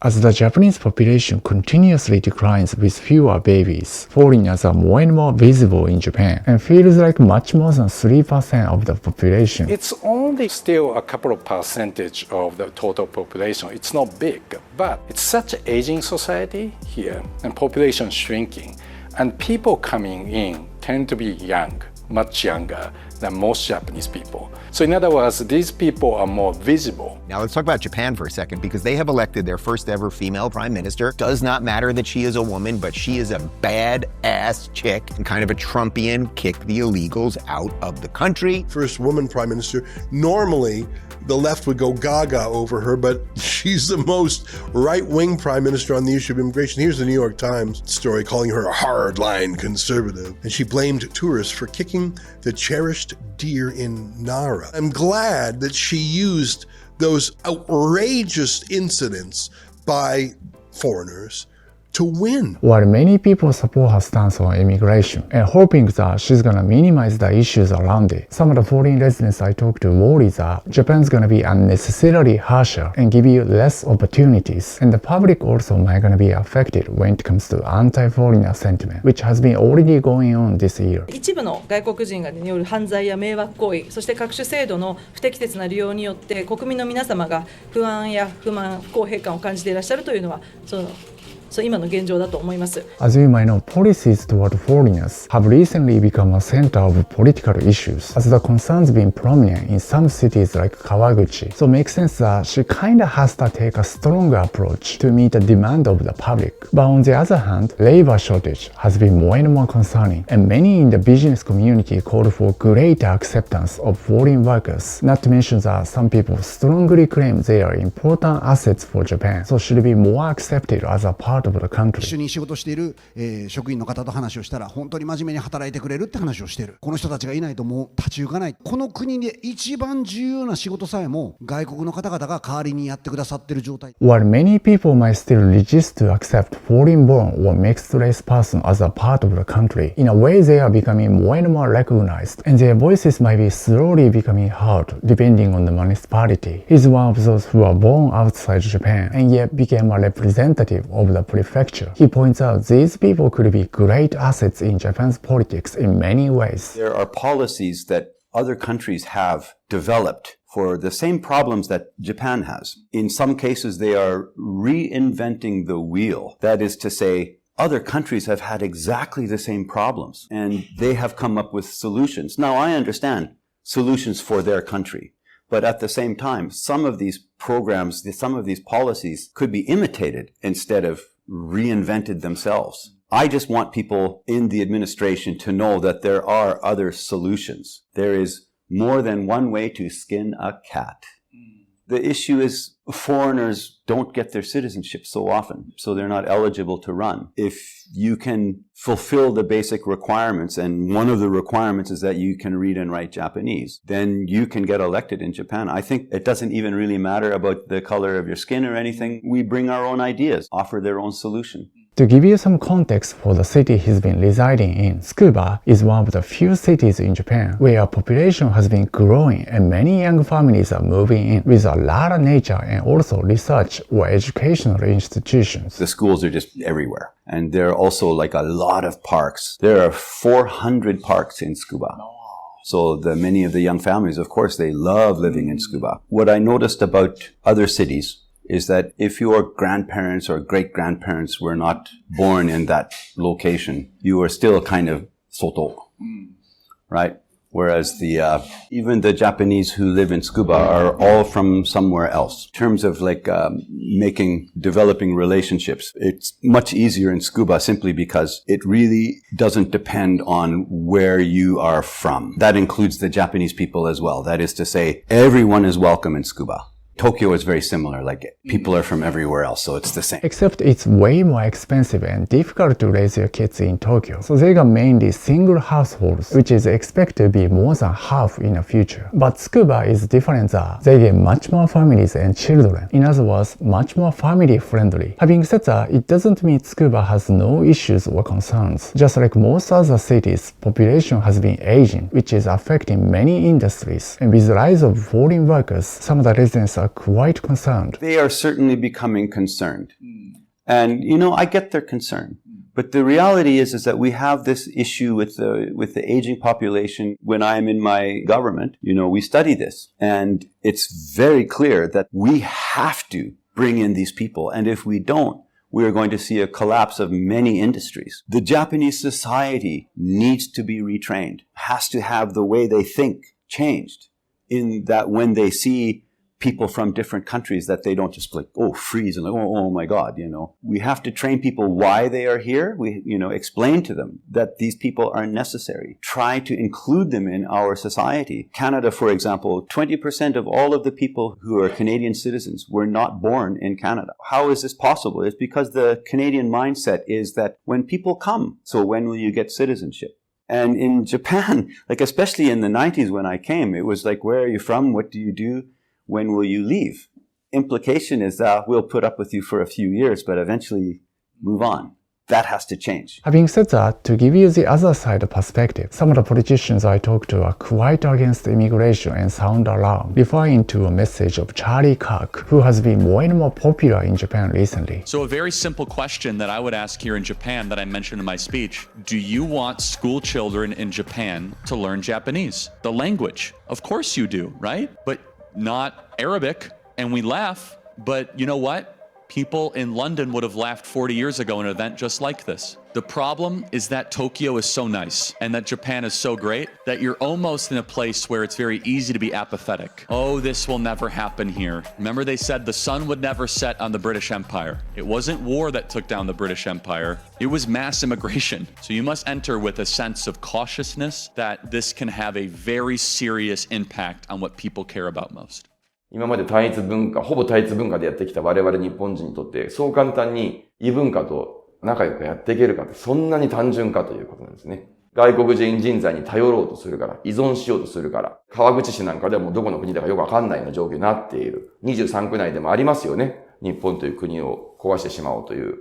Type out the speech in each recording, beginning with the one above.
As the Japanese population continuously declines with fewer babies, foreigners are more and more visible in Japan and feels like much more than 3% of the population. It's only still a couple of percentage of the total population. It's not big, but it's such an aging society here and population shrinking. And people coming in tend to be young, much younger than most Japanese people. So in other words, these people are more visible. Now let's talk about Japan for a second, because they have elected their first ever female prime minister. Does not matter that she is a woman, but she is a bad-ass chick and kind of a Trumpian, kick the illegals out of the country. First woman prime minister. Normally, the left would go gaga over her, but she's the most right-wing prime minister on the issue of immigration. Here's the New York Times story calling her a hardline conservative. And she blamed tourists for kicking the cherished deer in Nara. I'm glad that she used those outrageous incidents by foreigners to win. While many people support her stance on immigration and hoping that she's gonna minimize the issues around it, some of the foreign residents I talked to worry that Japan's gonna be unnecessarily harsher and give you less opportunities, and the public also might gonna be affected when it comes to anti-foreigner sentiment, which has been already going on this year. 一部の外国人による犯罪や迷惑行為、そして各種制度の不適切な利用によって国民の皆様が不安や不満、不公平感を感じていらっしゃるというのは今の現状だと思います。As you might know, policies toward foreigners have recently become a center of political issues, as the concerns been prominent in some cities like Kawaguchi. So it makes sense that she kinda has to take a stronger approach to meet the demand of the public. But on the other hand, labor shortage has been more and more concerning, and many in the business community called for greater acceptance of foreign workers. Not to mention that some people strongly claim they are important assets for Japan, so should be more accepted as a part of the country. 一緒に仕事している、職員の方と話をしたら本当に真面目に働いてくれるって話をしている。この人たちがいないともう立ち行かない。この国で一番重要な仕事さえも外国の方々が代わりにやってくださっている状態。While many people might still resist to accept foreign-born or mixed-race person as a part of the country, in a way they are becoming more and more recognized, and their voices might be slowly becoming heard depending on the municipality. He's one of those who are born outside Japan and yet became a representative of the prefecture. He points out these people could be great assets in Japan's politics in many ways. There are policies that other countries have developed for the same problems that Japan has. In some cases, they are reinventing the wheel. That is to say, other countries have had exactly the same problems, and they have come up with solutions. Now, I understand solutions for their country. But at the same time, some of these programs, some of these policies could be imitated instead of reinvented themselves. I just want people in the administration to know that there are other solutions. There is more than one way to skin a cat. The issue is foreigners don't get their citizenship so often, so they're not eligible to run. If you can fulfill the basic requirements, and one of the requirements is that you can read and write Japanese, then you can get elected in Japan. I think it doesn't even really matter about the color of your skin or anything. We bring our own ideas, offer their own solution. To give you some context for the city he's been residing in, Tsukuba is one of the few cities in Japan where population has been growing and many young families are moving in with a lot of nature and also research or educational institutions. The schools are just everywhere. And there are also like a lot of parks. There are 400 parks in Tsukuba. So many of the young families, of course, they love living in Tsukuba. What I noticed about other cities is that if your grandparents or great-grandparents were not born in that location, you are still kind of soto, right? Whereas even the Japanese who live in Tsukuba are all from somewhere else. In terms of developing relationships, it's much easier in Tsukuba simply because it really doesn't depend on where you are from. That includes the Japanese people as well. That is to say, everyone is welcome in Tsukuba. Tokyo is very similar, like people are from everywhere else, so it's the same. Except it's way more expensive and difficult to raise your kids in Tokyo. So they got mainly single households, which is expected to be more than half in the future. But Tsukuba is different that they get much more families and children. In other words, much more family friendly. Having said that, it doesn't mean Tsukuba has no issues or concerns. Just like most other cities, population has been aging, which is affecting many industries. And with the rise of foreign workers, some of the residents are are quite concerned. They are certainly becoming concerned. And, you know, I get their concern. But the reality is that we have this issue with the aging population. When I'm in my government, you know, we study this. And it's very clear that we have to bring in these people. And if we don't, we are going to see a collapse of many industries. The Japanese society needs to be retrained, has to have the way they think changed, in that when they see people from different countries, that they don't just like, oh, freeze and like, oh my God, you know. We have to train people why they are here. We, you know, explain to them that these people are necessary. Try to include them in our society. Canada, for example, 20% of all of the people who are Canadian citizens were not born in Canada. How is this possible? It's because the Canadian mindset is that when people come, so when will you get citizenship? And in Japan, like especially in the 90s when I came, it was like, where are you from? What do you do? When will you leave? Implication is that we'll put up with you for a few years, but eventually move on. That has to change. Having said that, to give you the other side perspective, some of the politicians I talk to are quite against immigration and sound alarm, referring to a message of Charlie Kirk, who has been more and more popular in Japan recently. So a very simple question that I would ask here in Japan that I mentioned in my speech: do you want school children in Japan to learn Japanese, the language? Of course you do, right? But not Arabic. And we laugh, but you know what? People in London would have laughed 40 years ago in an event just like this. The problem is that Tokyo is so nice and that Japan is so great that you're almost in a place where it's very easy to be apathetic. Oh, this will never happen here. Remember they said the sun would never set on the British Empire. It wasn't war that took down the British Empire. It was mass immigration. So you must enter with a sense of cautiousness that this can have a very serious impact on what people care about most. 今まで単一文化、ほぼ単一文化でやってきた我々日本人にとって、そう簡単に異文化と仲良くやっていけるかって、そんなに単純かということなんですね。外国人人材に頼ろうとするから、依存しようとするから、川口市なんかではもうどこの国だかよくわかんないような状況になっている。23区内でもありますよね。日本という国を壊してしまおうという。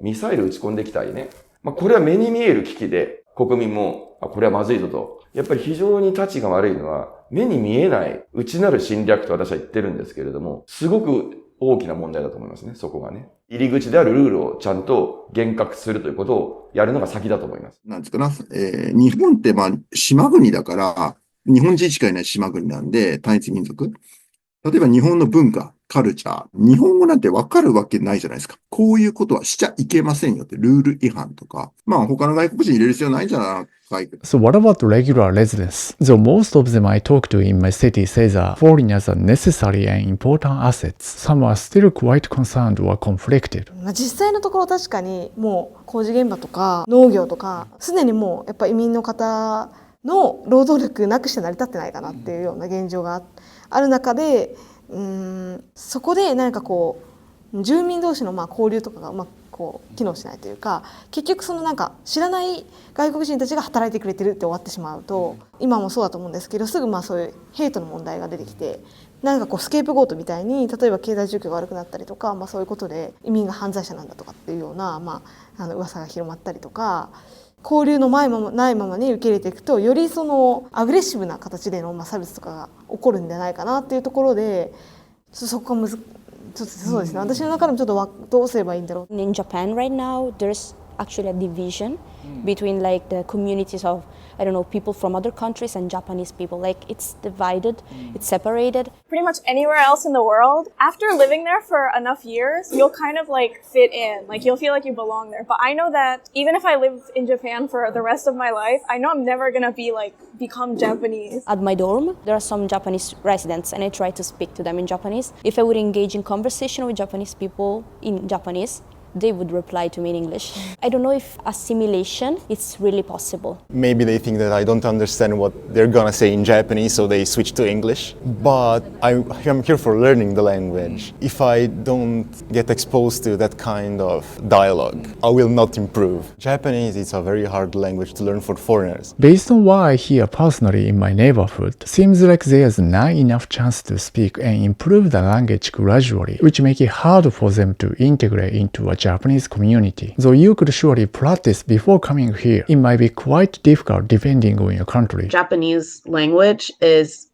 ミサイル撃ち込んできたりね。これは目に見える危機で、国民も、これはまずいぞと。やっぱり非常に立ちが悪いのは、目に見えない内なる侵略と私は言ってるんですけれども、すごく大きな問題だと思いますね、そこがね。入り口であるルールをちゃんと厳格するということをやるのが先だと思います。なんですかな、日本って島国だから、日本人しかいない島国なんで、単一民族。例えば日本の文化、カルチャー、日本語なんてわかるわけないじゃないですか。こういうことはしちゃいけませんよって、ルール違反とか。他の外国人入れる必要ないんじゃないか。So what about regular residents? Though most of them I talk to in my city say that foreigners are necessary and important assets, some are still quite concerned or conflicted. 実際のところ確かにもう工事現場とか農業とかすでにもうやっぱ移民の方の労働力なくして成り立ってないかなっていうような現状がある中で、そこで何かこう住民同士の交流とかがうまく機能しないというか、結局その知らない外国人たちが働いてくれてるって終わってしまうと、今もそうだと思うんですけど、すぐそういうヘイトの問題が出てきて、スケープゴートみたいに例えば経済状況が悪くなったりとか、そういうことで移民が犯罪者なんだとかっていうような、噂が広まったりとか、交流のないままに受け入れていくと、よりそのアグレッシブな形での差別とかが起こるんじゃないかなっていうところで、そこがそうですね。私の中でもちょっとどうすればいいんだろう。In Japan right now, there's actually a division between like the communities of, I don't know, people from other countries and Japanese people. Like it's divided, it's separated. Pretty much anywhere else in the world, after living there for enough years, you'll kind of like fit in. Like you'll feel like you belong there. But I know that even if I live in Japan for the rest of my life, I know I'm never gonna become Japanese. At my dorm, there are some Japanese residents and I try to speak to them in Japanese. If I would engage in conversation with Japanese people in Japanese, they would reply to me in English. I don't know if assimilation is really possible. Maybe they think that I don't understand what they're gonna say in Japanese, so they switch to English. But I'm here for learning the language. If I don't get exposed to that kind of dialogue, I will not improve. Japanese is a very hard language to learn for foreigners. Based on what I hear personally in my neighborhood, seems like there's not enough chance to speak and improve the language gradually, which make it hard for them to integrate into a Japanese community. Though you could surely practice before coming here, it might be quite difficult depending on your country. Japanese language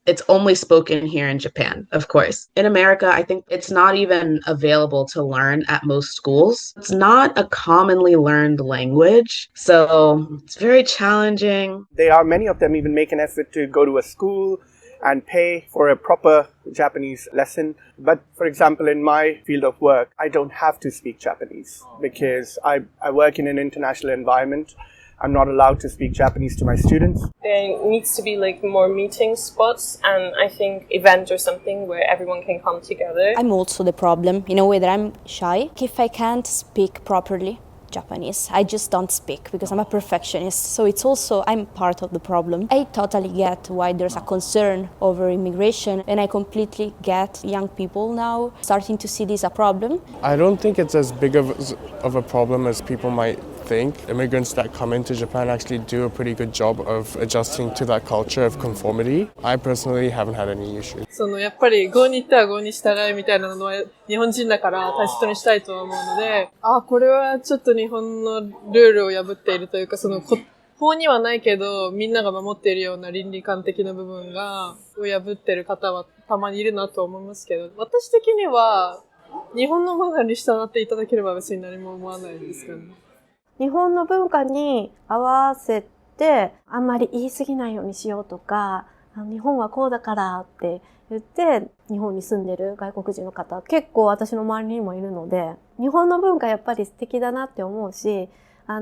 it's only spoken here in Japan, of course. In America, I think it's not even available to learn at most schools. It's not a commonly learned language, so it's very challenging. Many of them even make an effort to go to a school and pay for a proper Japanese lesson. But for example, in my field of work, I don't have to speak Japanese because I work in an international environment. I'm not allowed to speak Japanese to my students. There needs to be like more meeting spots and I think event or something where everyone can come together. I'm also the problem in a way that I'm shy. If I can't speak properly Japanese, I just don't speak because I'm a perfectionist. So it's also, I'm part of the problem. I totally get why there's a concern over immigration and I completely get young people now starting to see this a problem. I don't think it's as big of a problem as people might think. Immigrants that come into Japan actually do a pretty good job of adjusting to that culture of conformity. I personally haven't had any issues. やっぱり郷に行ったら郷に従えみたいなのは日本人だから大切にしたいとは思うので、これはちょっと日本のルールを破っているというか、法にはないけどみんなが守っているような倫理観的な部分を破っている方はたまにいるなと思いますけど、私的には日本の文化に従っていただければ別に何も思わないですけどね。日本の文化に合わせてあんまり言い過ぎないようにしようとか、日本はこうだからって言って日本に住んでる外国人の方結構私の周りにもいるので、日本の文化やっぱり素敵だなって思うし、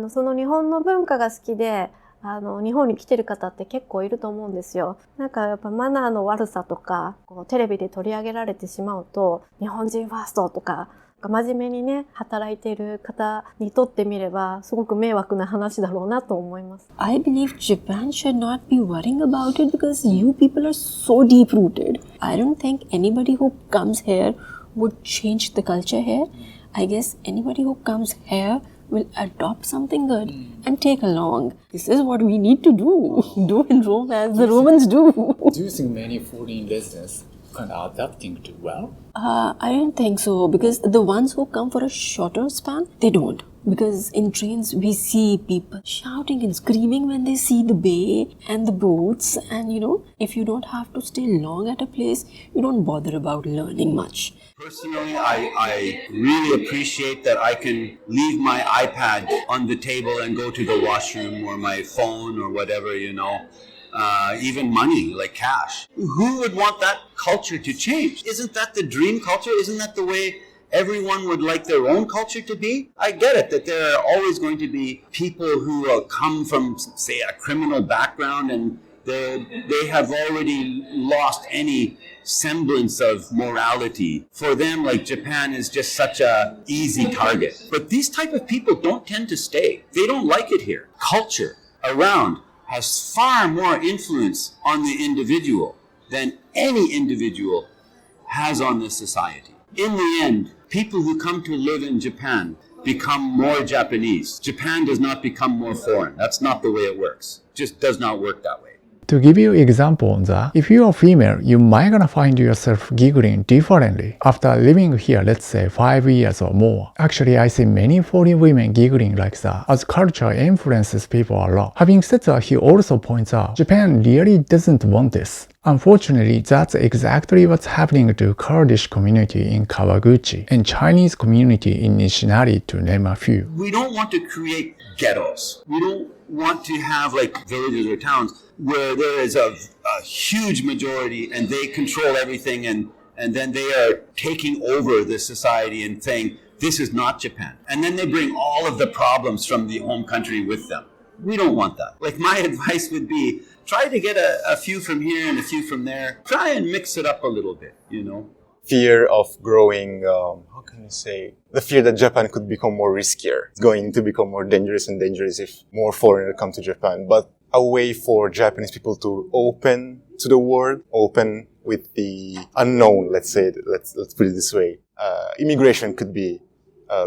その日本の文化が好きで日本に来てる方って結構いると思うんですよ。なんかやっぱマナーの悪さとかテレビで取り上げられてしまうと、日本人ファーストとか真面目にね働いている方にとってみればすごく迷惑な話だろうなと思います。I believe Japan should not be worrying about it because you people are so deep rooted. I don't think anybody who comes here would change the culture here. I guess anybody who comes here will adopt something good and take along. This is what we need to do in Rome as the Romans do. Do you think many foreign residents can adapting to well? I don't think so, because the ones who come for a shorter span, they don't. Because in trains, we see people shouting and screaming when they see the bay and the boats. And if you don't have to stay long at a place, you don't bother about learning much. Personally, I really appreciate that I can leave my iPad on the table and go to the washroom, or my phone or whatever, even money, like cash. Who would want that culture to change? Isn't that the dream culture? Isn't that the way everyone would like their own culture to be? I get it that there are always going to be people who come from, say, a criminal background and they have already lost any semblance of morality. For them, like, Japan is just such a easy target. But these type of people don't tend to stay. They don't like it here. Culture around has far more influence on the individual than any individual has on the society. In the end, people who come to live in Japan become more Japanese. Japan does not become more foreign. That's not the way it works. It just does not work that way. To give you example on that, if you are female, you might gonna find yourself giggling differently after living here, let's say 5 years or more. Actually, I see many foreign women giggling like that, as culture influences people a lot. Having said that, he also points out, Japan really doesn't want this. Unfortunately, that's exactly what's happening to Kurdish community in Kawaguchi and Chinese community in Nishinari, to name a few. We don't want to create ghettos. We don't want to have like villages or towns where there is a huge majority and they control everything, and then they are taking over the society and saying, this is not Japan. And then they bring all of the problems from the home country with them. We don't want that. Like, my advice would be, try to get a few from here and a few from there. Try and mix it up a little bit, Fear of growing, the fear that Japan could become more riskier. It's going to become more dangerous and dangerous if more foreigners come to Japan. But a way for Japanese people to open to the world, open with the unknown, let's put it this way. Immigration could be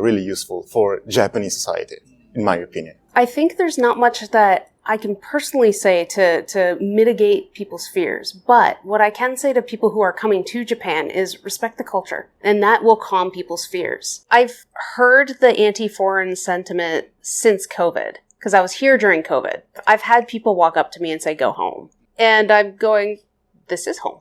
really useful for Japanese society, in my opinion. I think there's not much that I can personally say to mitigate people's fears. But what I can say to people who are coming to Japan is respect the culture, and that will calm people's fears. I've heard the anti-foreign sentiment since COVID, because I was here during COVID. I've had people walk up to me and say, go home. And I'm going, this is home.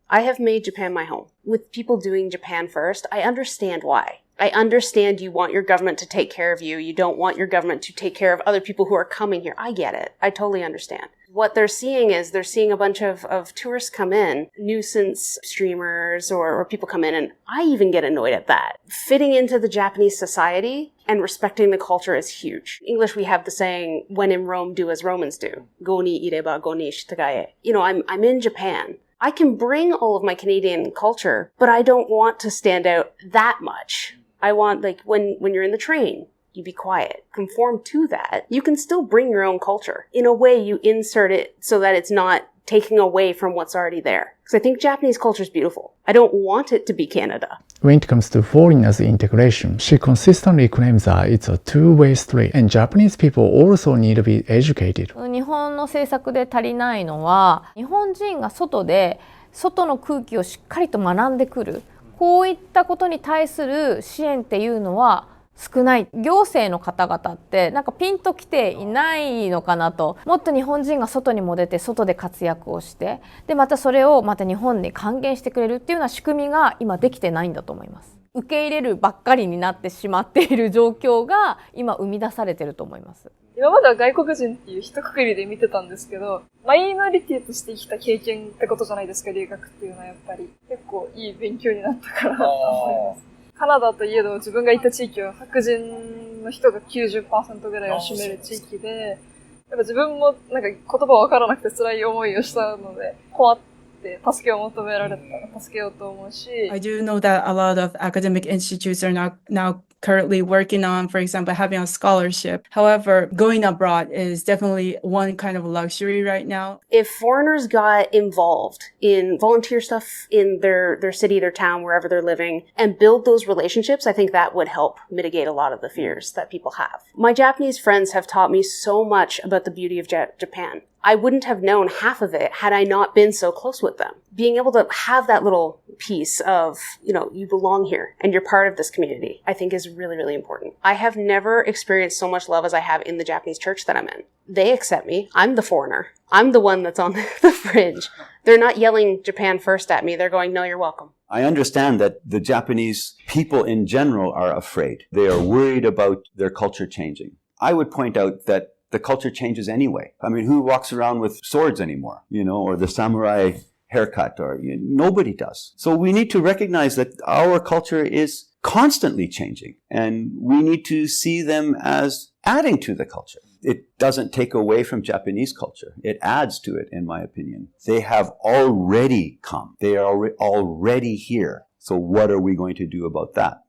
I have made Japan my home. With people doing Japan first, I understand why. I understand you want your government to take care of you. You don't want your government to take care of other people who are coming here. I get it. I totally understand. What they're seeing is they're seeing a bunch of tourists come in, nuisance streamers or people come in, and I even get annoyed at that. Fitting into the Japanese society and respecting the culture is huge. In English, we have the saying, when in Rome, do as Romans do. Go ni ireba, go ni shitagae. You know, I'm in Japan. I can bring all of my Canadian culture, but I don't want to stand out that much. I want, like, when you're in the train, you be quiet. Conform to that. You can still bring your own culture. In a way, you insert it so that it's not taking away from what's already there. Because I think Japanese culture is beautiful. I don't want it to be Canada. When it comes to foreigners' integration, she consistently claims that it's a two-way street, and Japanese people also need to be educated. 日本の政策で足りないのは、日本人が外の空気をしっかりと学んでくる。こういったことに対する支援っていうのは少ない。行政の方々ってなんかピンときていないのかなと。もっと日本人が外にも出て外で活躍をして、でまたそれをまた日本に還元してくれるっていうような仕組みが今できてないんだと思います。受け入れるばっかりになってしまっている状況が今生み出されていると思います。今までは外国人っていう一括りで見てたんですけど、マイノリティとして生きた経験ってことじゃないですか、留学っていうのはやっぱり。結構いい勉強になったかなと思います。カナダといえど自分がいた地域は白人の人が 90% ぐらいを占める地域で、やっぱ自分もなんか言葉わからなくて辛い思いをしたので、困って助けを求められたら助けようと思うし。I do know that a lot of academic institutes are now currently working on, for example, having a scholarship. However, going abroad is definitely one kind of luxury right now. If foreigners got involved in volunteer stuff in their city, their town, wherever they're living, and build those relationships, I think that would help mitigate a lot of the fears that people have. My Japanese friends have taught me so much about the beauty of Japan. I wouldn't have known half of it had I not been so close with them. Being able to have that little piece of, you know, you belong here and you're part of this community, I think is really, really important. I have never experienced so much love as I have in the Japanese church that I'm in. They accept me. I'm the foreigner. I'm the one that's on the fringe. They're not yelling Japan first at me. They're going, no, you're welcome. I understand that the Japanese people in general are afraid. They are worried about their culture changing. I would point out that the culture changes anyway. I mean, who walks around with swords anymore, or the samurai haircut, or nobody does. So we need to recognize that our culture is constantly changing, and we need to see them as adding to the culture. It doesn't take away from Japanese culture. It adds to it, in my opinion. They have already come. They are already here. So what are we going to do about that?